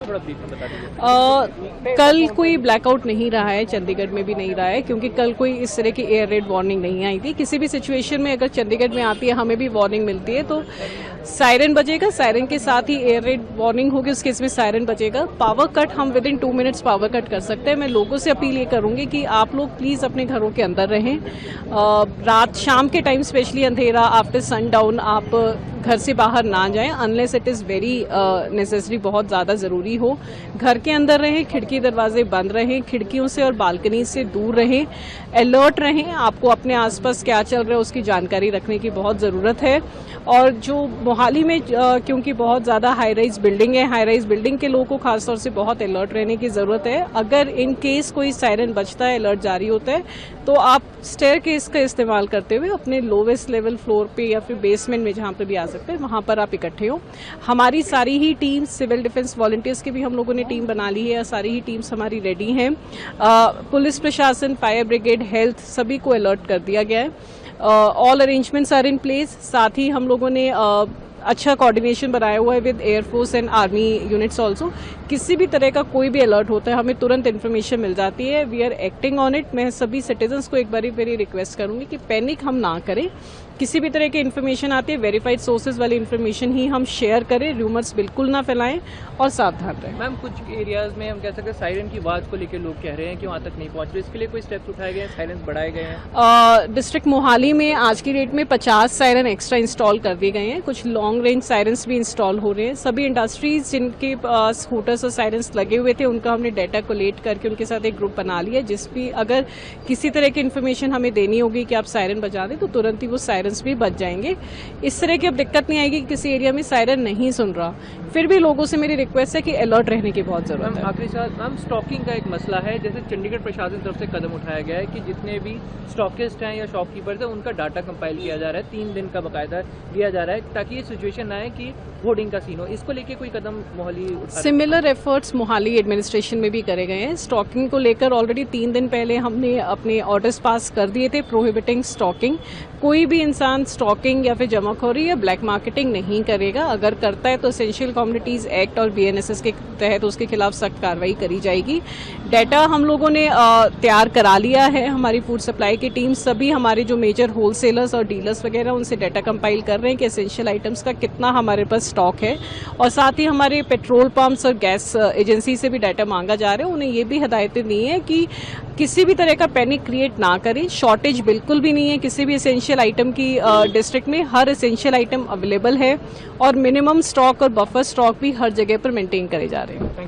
थोड़ा ब्रीफ में बता दीजिए। कल कोई ब्लैकआउट नहीं रहा है, चंडीगढ़ में भी नहीं रहा है, क्योंकि कल कोई इस तरह की एयर रेड वार्निंग नहीं आई थी। किसी भी सिचुएशन में अगर चंडीगढ़ में आती है, हमें भी वार्निंग मिलती है तो सायरन बजेगा, सायरन के साथ ही एयर रेड वार्निंग होगी, उस केस में सायरन बजेगा। पावर कट हम with in 2 minutes power cut कर सकते हैं। मैं लोगों से अपील ये करूंगी कि आप लोग प्लीज अपने घरों के अंदर रहें। रात शाम के टाइम स्पेशली अंधेरा आफ्टर सनडाउन आप घर से बाहर ना जाएं unless it is very necessary, बहुत ज़्यादा ज़रूरी हो। घर के अंदर रहें, खिड़की दरवाजे बंद रहें, खिड़कियों से और बालकनी से दूर रहें, अलर्ट रहें। आपको अपने आसपास क्या चल रहा है उसकी जानकारी रखने की बहुत ज़रूरत है। और जो मोहाली में क्योंकि बहुत ज़्यादा हाई राइज बिल्डिंग है, हाई राइज बिल्डिंग के लोगों को खासतौर से बहुत अलर्ट रहने की ज़रूरत है। अगर इन केस कोई सायरन बजता है, अलर्ट जारी होता है, तो आप स्टेयर केस का इस्तेमाल करते हुए अपने लोवेस्ट लेवल फ्लोर पे या फिर बेसमेंट में जहाँ पर भी आ सकते हैं वहाँ पर आप इकट्ठे हो। हमारी सारी ही टीम, सिविल डिफेंस वॉलंटियर्स की भी हम लोगों ने टीम बना ली है, सारी ही टीम्स हमारी रेडी हैं। पुलिस प्रशासन, फायर ब्रिगेड, हेल्थ सभी को अलर्ट कर दिया गया है। All arrangements are in place. साथ ही हम लोगों ने अच्छा कोऑर्डिनेशन बनाया हुआ है with air force and army units also. किसी भी तरह का कोई भी अलर्ट होता है हमें तुरंत इन्फॉर्मेशन मिल जाती है। We are acting on it. मैं सभी सिटीजन्स को एक बारी मेरी रिक्वेस्ट करूंगी कि पैनिक हम ना करें। किसी भी तरह की इन्फॉर्मेशन आती है, वेरीफाइड सोर्सेज वाली इन्फॉर्मेशन ही हम शेयर करें, रूमर्स बिल्कुल ना फैलाएं और सावधान रहें। मैम, कुछ एरियाज में हम कह सकते हैं सायरन की आवाज़ को लेकर लोग कह रहे हैं कि वहाँ तक नहीं पहुँच रहे, इसके लिए कोई स्टेप्स उठाए गए हैं, सायरन बढ़ाए गए हैं? डिस्ट्रिक्ट मोहाली में आज की डेट में 50 सायरन एक्स्ट्रा इंस्टॉल कर दिए गए हैं। कुछ लॉन्ग रेंज सायरन्स भी इंस्टॉल हो रहे हैं। सभी इंडस्ट्रीज जिनके पास स्कूटर्स और सायरन्स लगे हुए थे उनका हमने डाटा कोलेक्ट करके उनके साथ एक ग्रुप बना लिया, जिस भी अगर किसी तरह की इन्फॉर्मेशन हमें देनी होगी कि आप सायरन बजा दें तो तुरंत ही वो सायरन्स भी बज जाएंगे। इस तरह की अब दिक्कत नहीं आएगी कि किसी एरिया में सायरन नहीं सुन रहा। फिर भी लोगों से मेरी रिक्वेस्ट है कि अलर्ट रहने की बहुत जरूरत है। आखिरी साथ मैम, स्टॉकिंग का एक मसला है। जैसे चंडीगढ़ प्रशासन तरफ से कदम उठाया गया है कि जितने भी स्टॉकिस्ट हैं या शॉपकीपर्स हैं उनका डाटा कंपाइल किया जा रहा है, 3 दिन का बकायदा दिया जा रहा है ताकि ये सिचुएशन ना आए कि होर्डिंग का सीन हो। इसको लेके कोई कदम Mohali similar efforts Mohali administration में भी करे गए हैं। स्टॉकिंग को लेकर ऑलरेडी 3 दिन पहले हमने अपने ऑर्डर्स पास कर दिए थे प्रोहिबिटिंग स्टॉकिंग। कोई भी इंसान स्टॉकिंग या फिर जमाखोरी या ब्लैक मार्केटिंग नहीं करेगा। अगर करता है तो एसेंशियल कम्युनिटीज एक्ट और BNSS के तहत उसके खिलाफ सख्त कार्रवाई करी जाएगी। डाटा हम लोगों ने तैयार करा लिया है। हमारी फूड सप्लाई की टीम सभी हमारे जो मेजर होलसेलर्स और डीलर्स वगैरह उनसे डाटा कंपाइल कर रहे हैं कि एसेंशियल आइटम्स का कितना हमारे पास स्टॉक है। और साथ ही हमारे पेट्रोल पंप्स और गैस एजेंसी से भी डाटा मांगा जा रहा है। उन्हें ये भी हिदायतें दी हैं कि किसी भी तरह का पैनिक क्रिएट ना करें। शॉर्टेज बिल्कुल भी नहीं है किसी भी एसेंशियल आइटम की। डिस्ट्रिक्ट में हर एसेंशियल आइटम अवेलेबल है और मिनिमम स्टॉक और बफर स्टॉक भी हर जगह पर मेंटेन करे जा रहे हैं।